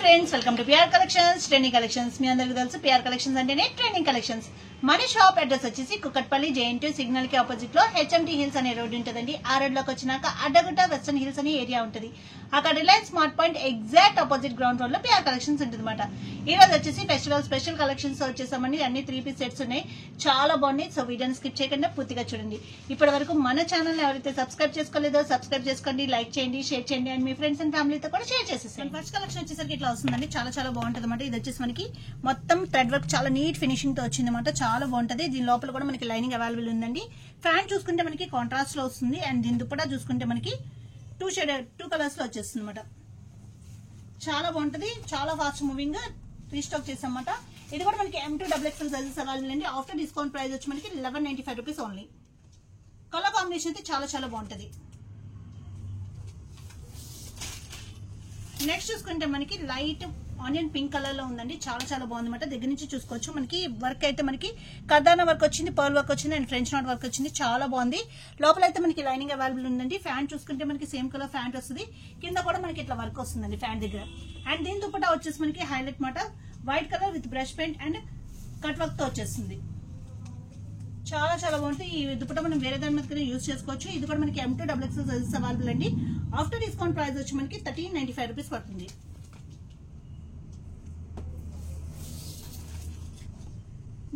Friends welcome to PR collections trending collections. మీ అందరికీ తెలుసు పిఆర్ కలెక్షన్స్ అంటేనే ట్రెండింగ్ కలెక్షన్స్. మన షాప్ అడ్రస్ వచ్చేసి కుకట్పల్లి JNT సిగ్నల్ కి ఆపోజిట్ లో HMT హిల్స్ అనే రోడ్ ఉంటుందండి. ఆ రోడ్ లోకి వచ్చినాక అడ్డగుట్ట వెస్టర్న్ హిల్స్ అనే ఏరియా ఉంటుంది. అక్కడ Reliance smart point exact opposite ground floor లో పిఆర్ కలెక్షన్స్ ఉంటుంది అనమాట. ఈ రోజు వచ్చేసి ఫెస్టివల్ స్పెషల్ కలెక్షన్స్ వచ్చేసామండి. అన్ని 3 పీస్ సెట్స్ ఉన్నాయి, చాలా బాగున్నాయి. సో వీడియోని స్కిప్ చేయకుండా పూర్తిగా చూడండి. ఇప్పటి వరకు మన ఛానల్ ఎవరైతే సబ్స్క్రైబ్ చేసుకోలేదో సబ్స్క్రైబ్ చేసుకోండి, లైక్ చేయండి, షేర్ చేయండి అండ్ మీ ఫ్రెండ్స్ అండ్ ఫ్యామిలీతో కూడా షేర్ చేసేసాను. ఫస్ట్ కలెక్షన్ వచ్చేసరికి ఇట్లా వస్తుందండి, చాలా చాలా బాగుంటుంది అనమాట. ఇది వచ్చేసి మనకి మొత్తం థ్రెడ్ వర్క్ చాలా నీట్ ఫినిషింగ్ తో వచ్చింది అనమాట. చాలా బాగుంటది. దీని లోపల కూడా మనకి లైనింగ్ అవైలబుల్ ఉందండి. ఫ్యాన్ చూసుకుంటే మనకి కాంట్రాస్ట్ లో వస్తుంది అండ్ దీని దుపట్టా చూసుకుంటే మనకి 2 కలర్స్ లో వచ్చేస్తుంది అనమాట. చాలా బాగుంటది, చాలా ఫాస్ట్ మూవింగ్ రీస్టాక్ చేసామన్నమాట. ఇది కూడా మనకి M2 XXL సైజెస్ అవైలబుల్ అండి. ఆఫ్టర్ డిస్కౌంట్ ప్రైస్ వచ్చి మనకి 1195 రూపీస్ ఓన్లీ. కలర్ కాంబినేషన్ అయితే చాలా చాలా బాగుంటది. నెక్స్ట్ చూసుకుంటే మనకి లైట్ ఆనియన్ పింక్ కలర్ లో ఉందండి. చాలా చాలా బాగుంది అనమాట. దగ్గర నుంచి చూసుకోవచ్చు. మనకి వర్క్ అయితే మనకి కర్దానా వర్క్ వచ్చింది, పర్ల్ వర్క్ వచ్చింది అండ్ ఫ్రెంచ్ నాట్ వర్క్ వచ్చింది. చాలా బాగుంది. లోపల అయితే మనకి లైనింగ్ అవైలబుల్ ఉందండి. ఫ్యాన్ చూసుకుంటే మనకి సేమ్ కలర్ ఫ్యాంట్ వస్తుంది. కింద కూడా మనకి ఇట్లా వర్క్ వస్తుందండి ఫ్యాన్ దగ్గర. అండ్ దీని దుపట్టా వచ్చేసి మనకి హైలైట్ మాట white colour with brush paint and cut work తో వచ్చేస్తుంది. చాలా చాలా బాగుంటుంది. ఈ దుపట్టా మనం వేరే దాని మీద యూజ్ చేసుకోవచ్చు. ఇది కూడా మనకి M2 XXL సైజెస్ అవైలబుల్ అండి. ఆఫ్టర్ డిస్కౌంట్ ప్రైస్ వచ్చి మనకి 1395 రూపీస్ పడుతుంది.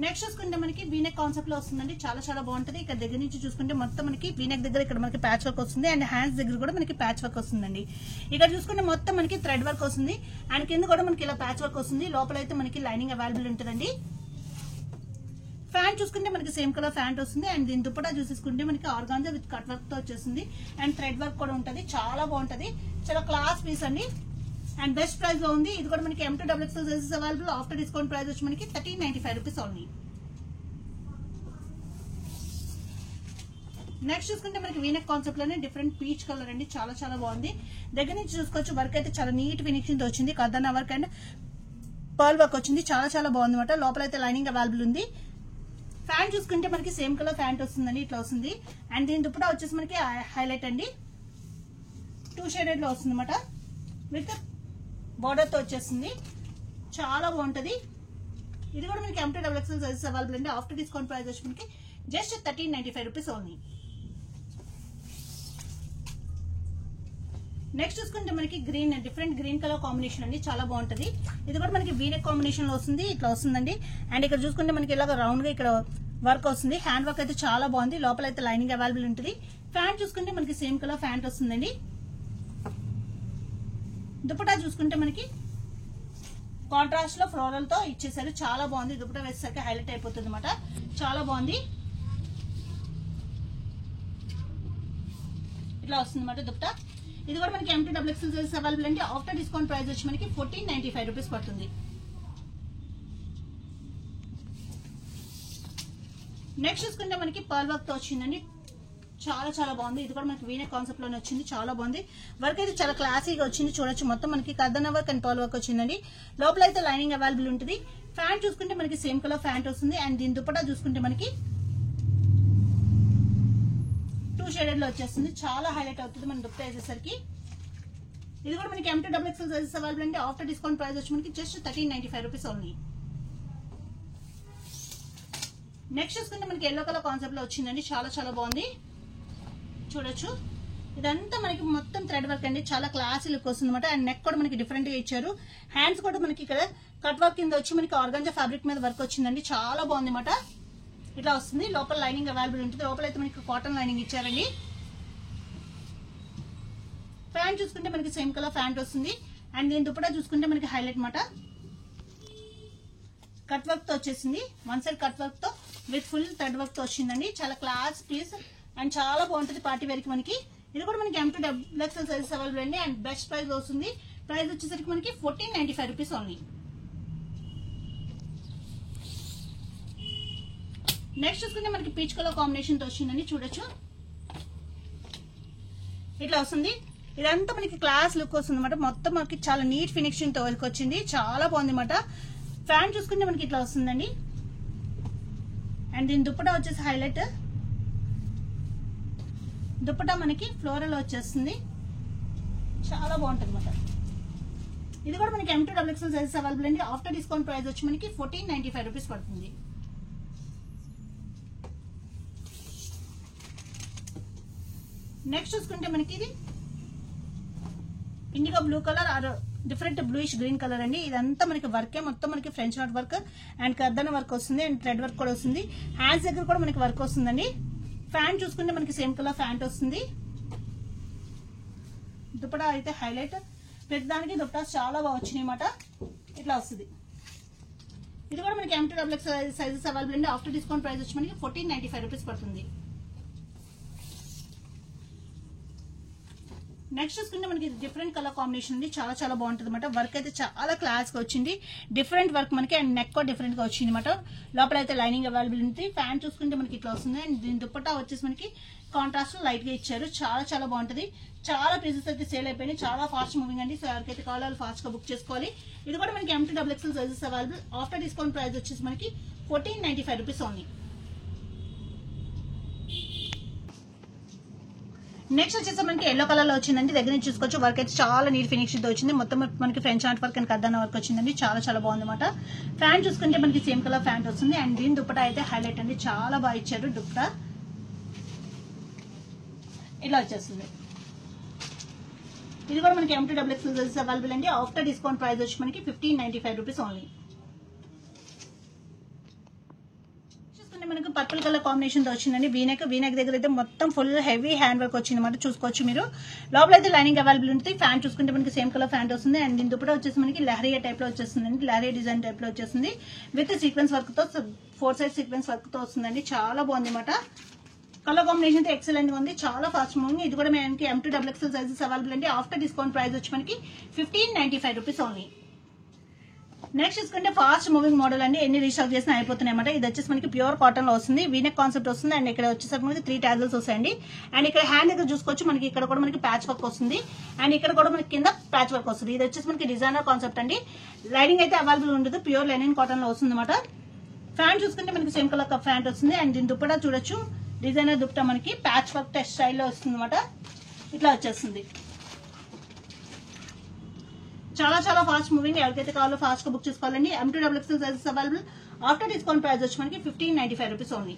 నెక్స్ట్ చూసుకుంటే మనకి వీనెక్ కాన్సెప్ట్ లో వస్తుందండి. చాలా చాలా బాగుంటది. ఇక్కడ దగ్గర నుంచి చూసుకుంటే మొత్తం మనకి వీనెక్ దగ్గర ఇక్కడ మనకి ప్యాచ్ వర్క్ వస్తుంది అండ్ హ్యాండ్స్ దగ్గర కూడా మనకి ప్యాచ్ వర్క్ వస్తుందండి. ఇక్కడ చూసుకుంటే మొత్తం మనకి థ్రెడ్ వర్క్ వస్తుంది అండ్ కింద కూడా మనకి ఇలా ప్యాచ్ వర్క్ వస్తుంది. లోపల అయితే మనకి లైనింగ్ అవైలబుల్ ఉంటుందండి. ఫ్యాంట్ చూసుకుంటే మనకి సేమ్ కలర్ ఫ్యాంట్ వస్తుంది అండ్ దీని దుపట్టా చూసుకుంటే మనకి ఆర్గాంజా విత్ కట్ వర్క్ తో వచ్చేస్తుంది అండ్ థ్రెడ్ వర్క్ కూడా ఉంటుంది. చాలా బాగుంటది, చాలా క్లాస్ పీస్ అండి అండ్ బెస్ట్ ప్రైస్ లో ఉంది. ఇది కూడా మనకి M2 XXL sizes available. After discount price వచ్చి మనకి 1395 రూపీస్ ఓన్లీ. నెక్స్ట్ చూసుకుంటే మనకి వీనెక్ కాన్సెప్ట్ లోనే డిఫరెంట్ పీచ్ కలర్ అండి. చాలా చాలా బాగుంది. దగ్గర నుంచి చూసుకోవచ్చు. వర్క్ అయితే చాలా నీట్ ఫినిషింగ్ తో వచ్చింది. కర్దానా వర్క్ అండ్ పర్ల్ వర్క్ వచ్చింది. చాలా చాలా బాగుంది అనమాట. లోపల అయితే లైనింగ్ అవైలబుల్ ఉంది. ఫ్యాంట్ చూసుకుంటే మనకి సేమ్ కలర్ ఫ్యాంట్ వస్తుందండి. ఇట్లా వస్తుంది అండ్ దీని దుపట్టా వచ్చేసి మనకి హైలైట్ అండి 2 షేడెడ్ లో వస్తుంది అనమాట. విత్ బోర్డర్ తో వచ్చేస్తుంది. చాలా బాగుంటది. ఇది కూడా మనకి M2 XXL సైజెస్ అవైలబుల్ అండి. ఆఫ్టర్ డిస్కౌంట్ ప్రైస్ వచ్చి మనకి జస్ట్ 1395 రూపీస్ ఓన్లీ. నెక్స్ట్ చూసుకుంటే మనకి green different green colour combination అండి. చాలా బాగుంటది. ఇది కూడా మనకి వీనెక్ కాంబినేషన్ లో వస్తుంది. ఇట్లా వస్తుందండి అండ్ ఇక్కడ చూసుకుంటే మనకి ఇలాగ రౌండ్ గా ఇక్కడ వర్క్ వస్తుంది. హ్యాండ్ వర్క్ అయితే చాలా బాగుంది. లోపల అయితే లైనింగ్ అవైలబుల్ ఉంటుంది. ఫ్యాంట్ చూసుకుంటే మనకి సేమ్ కలర్ ఫ్యాంట్ వస్తుందండి. దుపట్టా చూసుకుంటే మనకి కాంట్రాస్ట్ లో ఫ్లోరల్ తో ఇచ్చేసారు. చాలా బాగుంది. దుపట్టా వేసేసరికి హైలైట్ అయిపోతుంది అనమాట. చాలా బాగుంది. ఇట్లా వస్తుంది అనమాట దుపట్టా. ఇది కూడా మనకి M2 XXL సైజెస్ అవైలబుల్ అండి. ఆఫ్టర్ డిస్కౌంట్ ప్రైస్ వచ్చి మనకి 1495 రూపీస్ పడుతుంది. నెక్స్ట్ చూసుకుంటే మనకి పర్ల్ వర్క్ తో వచ్చిందండి. చాలా చాలా బాగుంది. ఇది కూడా మనకి వీనెక్ కాన్సెప్ట్ లోనే వచ్చింది. చాలా బాగుంది. వర్క్ అయితే చాలా క్లాసీగా వచ్చింది. చూడొచ్చు. మొత్తం మనకి కర్దానా వర్క్ అండ్ పర్ల్ వర్క్ వచ్చిందండి. లోపల అయితే లైనింగ్ అవైలబుల్ ఉంటుంది. ఫ్యాంట్ చూసుకుంటే మనకి సేమ్ కలర్ ఫ్యాంట్ వస్తుంది అండ్ దీని దుపట్టా చూసుకుంటే మనకి 2 షేడెడ్ లో వచ్చేస్తుంది. చాలా హైలైట్ అవుతుంది మన దుపట్టా వేసేసరికి. ఇది కూడా మనకి M2 XXL సైజెస్ అవైలబుల్ అండి. ఆఫ్టర్ డిస్కౌంట్ ప్రైస్ వచ్చి మనకి జస్ట్ 1395 రూపీస్ ఓన్లీ. నెక్స్ట్ చూసుకుంటే మనకి ఎల్లో కలర్ కాన్సెప్ట్ లో వచ్చిందండి. చాలా చాలా బాగుంది. చూడొచ్చు. ఇదంతా మనకి మొత్తం థ్రెడ్ వర్క్ అండి. చాలా క్లాసీ లుక్ వస్తుంది అనమాట. అండ్ నెక్ కూడా మనకి డిఫరెంట్ గా ఇచ్చారు. హ్యాండ్స్ కూడా మనకి ఇక్కడ కట్ వర్క్ కింద వచ్చి మనకి ఆర్గాంజా ఫ్యాబ్రిక్ మీద వర్క్ వచ్చిందండి. చాలా బాగుంది అనమాట. ఇట్లా వస్తుంది. లోపల లైనింగ్ అవైలబుల్ ఉంటుంది. లోపల అయితే మనకి కాటన్ లైనింగ్ ఇచ్చారండి. ఫ్యాంట్ చూసుకుంటే మనకి సేమ్ కలర్ ఫ్యాంట్ వస్తుంది అండ్ దీని దుపట్టా చూసుకుంటే మనకి హైలైట్ మాట కట్ వర్క్ తో వచ్చేసింది. వన్ సైడ్ కట్ వర్క్ తో విత్ ఫుల్ థ్రెడ్ వర్క్ తో వచ్చిందండి. చాలా క్లాస్ పీస్ అండ్ చాలా బాగుంటుంది పార్టీ వేర్ కి మనకి. ఇది కూడా మనకి M2 XXL సైజెస్ అవైలబుల్ అండి అండ్ బెస్ట్ ప్రైస్ వస్తుంది. ప్రైస్ వచ్చేసరికి మనకి 1495 రూపీస్ ఓన్లీ. నెక్స్ట్ చూసుకుంటే మనకి పీచ్ కలర్ కాంబినేషన్ తో వచ్చిందండి. చూడొచ్చు. ఇట్లా వస్తుంది. ఇదంతా మనకి క్లాస్ లుక్ వస్తుంది అనమాట. మొత్తం మనకి చాలా నీట్ ఫినిషింగ్ తో వచ్చింది. చాలా బాగుంది అనమాట. ఫ్యాంట్ చూసుకుంటే మనకి ఇట్లా వస్తుందండి అండ్ దీని దుపట్టా వచ్చేసి హైలైట్. దుపట్టా మనకి ఫ్లోరల్ వచ్చేస్తుంది. చాలా బాగుంటుంది అనమాట. ఇది కూడా మనకి M2 XXL సైజెస్ అవైలబుల్ అండి. ఆఫ్టర్ డిస్కౌంట్ ప్రైస్ వచ్చి మనకి 1495 రూపీస్ పడుతుంది. నెక్స్ట్ చూసుకుంటే మనకి ఇది indigo blue colour or different bluish green colour అండి. ఇదంతా మనకి వర్కే, మొత్తం మనకి ఫ్రెంచ్ నాట్ వర్క్ అండ్ కర్దన వర్క్ వస్తుంది అండ్ థ్రెడ్ వర్క్ కూడా వస్తుంది. హ్యాండ్స్ దగ్గర కూడా మనకి వర్క్ వస్తుందండి. ఫ్యాంట్ చూసుకుంటే మనకి సేమ్ కలర్ ఫ్యాంట్ వస్తుంది. దుపట్టా అయితే హైలైట్, ప్రతిదానికి దుపట్టా చాలా బాగా వచ్చినాయి అన్నమాట. ఇట్లా వస్తుంది. ఇది కూడా మనకి M2 XXL సైజెస్ అవైలబుల్ అండి. ఆఫ్టర్ డిస్కౌంట్ ప్రైస్ వచ్చి మనకి 1495 రూపీస్ పడుతుంది. నెక్స్ట్ చూసుకుంటే మనకి డిఫరెంట్ కలర్ కాంబినేషన్ ఉంది. చాలా చాలా బాగుంటుంది అనమాట. వర్క్ అయితే చాలా క్లాస్ గా వచ్చింది. డిఫరెంట్ వర్క్ మనకి అండ్ నెక్ కూడా డిఫరెంట్ గా వచ్చింది అనమాట. లోపల అయితే లైనింగ్ అవైలబుల్ ఉంది. ఫ్యాన్ చూసుకుంటే మనకి ఇట్లా వస్తుంది అండ్ దీని దుపట్టా వచ్చేసి మనకి కాంట్రాస్ట్ లైట్ గా ఇచ్చారు. చాలా చాలా బాగుంటుంది. చాలా పీసెస్ అయితే సేల్ అయిపోయినాయి. చాలా ఫాస్ట్ మూవింగ్ అండి. సో ఎవరికైతే కావాలో వాళ్ళు ఫాస్ట్ గా బుక్ చేసుకోవాలి. ఇది కూడా మనకి M2 XXL sizes available. After discount price వచ్చేసి మనకి 1495 రూపీస్ ఓన్లీ. నెక్స్ట్ వచ్చేసి మనకి ఎల్లో కలర్ లో వచ్చిందండి. దగ్గర నుంచి చూసుకోవచ్చు. వర్క్ అయితే చాలా నీట్ ఫినిషింగ్ తో వచ్చింది. మొత్తం మనకి ఫ్రెంచ్ ఆర్ట్ వర్క్ అండ్ కర్దానా వర్క్ వచ్చిందండి. చాలా చాలా బాగుంది అనమాట. ఫ్యాంట్ చూసుకుంటే మనకి సేమ్ కలర్ ఫ్యాంట్ వస్తుంది అండ్ దీని దుపట్టా అయితే హైలైట్ అండి. చాలా బాగా ఇచ్చారు దుపట్టా. ఇలా వచ్చేస్తుంది. ఇది కూడా మనకి M2 XXL అవైలబుల్ అండి. ఆఫ్టర్ డిస్కౌంట్ ప్రైస్ వచ్చి మనకి 1595 రూపీస్ ఓన్లీ. మనకు పర్పుల్ కలర్ కాంబినేషన్ తో వచ్చిందండి. వీనెక్ దగ్గర అయితే మొత్తం ఫుల్ హెవీ హ్యాండ్ వర్క్ వచ్చింది అనమాట. చూసుకోవచ్చు మీరు. లోపల అయితే లైనింగ్ అవైలబుల్ ఉంటుంది. ఫ్యాంట్ చూసుకుంటే మనకి సేమ్ కలర్ ఫ్యాంట్ వస్తుంది అండ్ దీని దుపట్టా వచ్చేసి మనకి లహరియా టైప్ లో వచ్చేస్తుంది. లహరియా డిజైన్ టైప్ లో వచ్చేస్తుంది విత్ సీక్వెన్స్ వర్క్ తో 4 సైడ్ సీక్వెన్స్ వర్క్ తో వస్తుందండి. చాలా బాగుంది అనమాట. కలర్ కాంబినేషన్ అయితే ఎక్సలెంట్ గా ఉంది. చాలా ఫాస్ట్ మూవింగ్. ఇది కూడా మనకి M2 XXL సైజెస్ అవైలబుల్ అండి. ఆఫ్టర్ డిస్కౌంట్ ప్రైస్ వచ్చి మనకి 1595 రూపీస్ ఓన్లీ. నెక్స్ట్ చూసుకుంటే ఫాస్ట్ మూవింగ్ మోడల్ అండి. ఎన్ని రీస్టాక్ చేసినా అయిపోతున్నాయి అన్నమాట. ఇది వచ్చేసి మనకి ప్యూర్ కాటన్ లో వస్తుంది. వీనెక్ కాన్సెప్ట్ వస్తుంది అండ్ ఇక్కడ వచ్చేసరికి మనకి 3 టాజల్స్ వస్తాయండి. అండ్ ఇక్కడ హ్యాండ్ దగ్గర చూసుకోవచ్చు. మనకి ఇక్కడ కూడా మనకి ప్యాచ్ వర్క్ వస్తుంది అండ్ ఇక్కడ కూడా మనకి కింద ప్యాచ్ వర్క్ వస్తుంది. ఇది వచ్చేసి మనకి డిజైనర్ కాన్సెప్ట్ అండి. లైనింగ్ అయితే అవైలబుల్ ఉండదు. ప్యూర్ లెనిన్ కాటన్ లో వస్తుంది అనమాట. ఫ్యాంట్ చూసుకుంటే మనకి సేమ్ కలర్ ఫ్యాంట్ వస్తుంది అండ్ దీని దుపట్టా చూడొచ్చు. డిజైనర్ దుపట్టా మనకి ప్యాచ్ వర్క్ టెస్ట్ స్టైల్లో వస్తుంది అనమాట. ఇట్లా వచ్చేస్తుంది. చాలా చాలా ఫాస్ట్ మూవింగ్. ఎవరికైతే కావాలో ఫాస్ట్ గా బుక్ చేసుకోవాలండి. M2 XXL sizes available. After discount price వచ్చి మనకి 1595 రూపీస్ ఓన్లీ.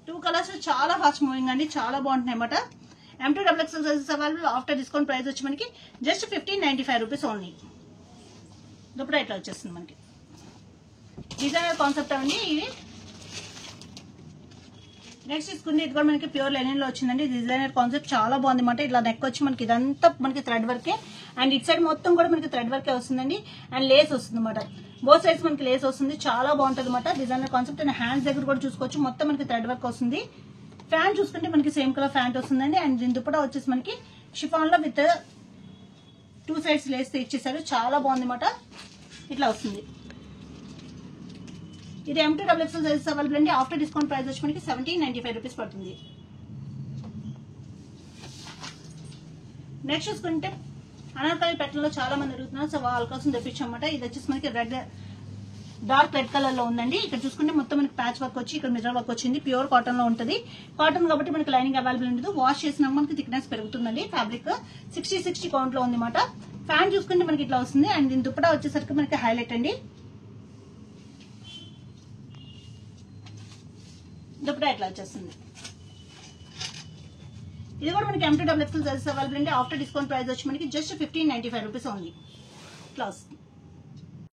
టూ కలర్స్ చాలా ఫాస్ట్ మూవింగ్ అండి. చాలా బాగుంటున్నాయి అన్నమాట. M2 XXL sizes available. After discount price వచ్చి మనకి జస్ట్ 1595 రూపీస్ ఓన్లీ. దుపట్టా ఇట్లా వచ్చేస్తుంది మనకి. డిజైనర్ కాన్సెప్ట్ అండి ఇది. నెక్స్ట్ తీసుకుంటే ఇది కూడా మనకి ప్యూర్ లెనిన్ లో వచ్చిందండి. డిజైనర్ కాన్సెప్ట్ చాలా బాగుంది అనమాట. ఇట్లా నెక్ వచ్చి మనకి ఇదంతా మనకి థ్రెడ్ వర్కే అండ్ ఇట్ సైడ్ మొత్తం కూడా మనకి థ్రెడ్ వర్కే వస్తుందండి అండ్ లేస్ వస్తుంది అనమాట. బోత్ సైడ్స్ మనకి లేస్ వస్తుంది. చాలా బాగుంటుంది అనమాట డిజైనర్ కాన్సెప్ట్. అండ్ హ్యాండ్స్ దగ్గర కూడా చూసుకోవచ్చు. మొత్తం మనకి థ్రెడ్ వర్క్ వస్తుంది. ఫ్యాంట్ చూసుకుంటే మనకి సేమ్ కలర్ ఫ్యాంట్ వస్తుందండి అండ్ దీని దుపట్టా వచ్చేసి మనకి షిఫాన్ లో విత్ 2 సైడ్స్ లేస్ ఇచ్చేసారు. చాలా బాగుంది అనమాట. ఇట్లా వస్తుంది. ఇది M2 XXL సైజెస్ అవైలబుల్ అండి. ఆఫ్టర్ డిస్కౌంట్ ప్రైస్ వచ్చి మనకి 1795 రూపీస్ పడుతుంది. నెక్స్ట్ చూసుకుంటే అనార్కలి ప్యాటర్న్ లో చాలా మంది అడుగుతున్నారు. సో వాళ్ళ కోసం తెప్పించామన్నమాట. ఇది వచ్చేసి మనకి డార్క్ రెడ్ కలర్ లో ఉందండి. ఇక్కడ చూసుకుంటే మొత్తం మనకి ప్యాచ్ వర్క్ వచ్చి ఇక్కడ మిర్రర్ వర్క్ వచ్చింది. ప్యూర్ కాటన్ లో ఉంటుంది. కాటన్ కాబట్టి మనకి లైనింగ్ అవైలబుల్ ఉండదు. వాష్ చేసినాక మనకి థిక్నెస్ పెరుగుతుందండి. ఫ్యాబ్రిక్ 60 కౌంట్ లో ఉంది అనమాట. ఫ్యాన్ చూసుకుంటే మనకి ఇట్లా వస్తుంది అండ్ దీని దుపట్టా వచ్చేసరికి మనకి హైలైట్ అండి. దుపట్టా ఇట్లా వచ్చేస్తుంది. ఇది కూడా మనకి M2 XXL సైజెస్ అవైలబుల్ అండి. ఆఫ్టర్ డిస్కౌంట్ ప్రైస్ వచ్చి మనకి జస్ట్ 1595 రూపీస్ ఓన్లీ. ఇట్లా వస్తుంది.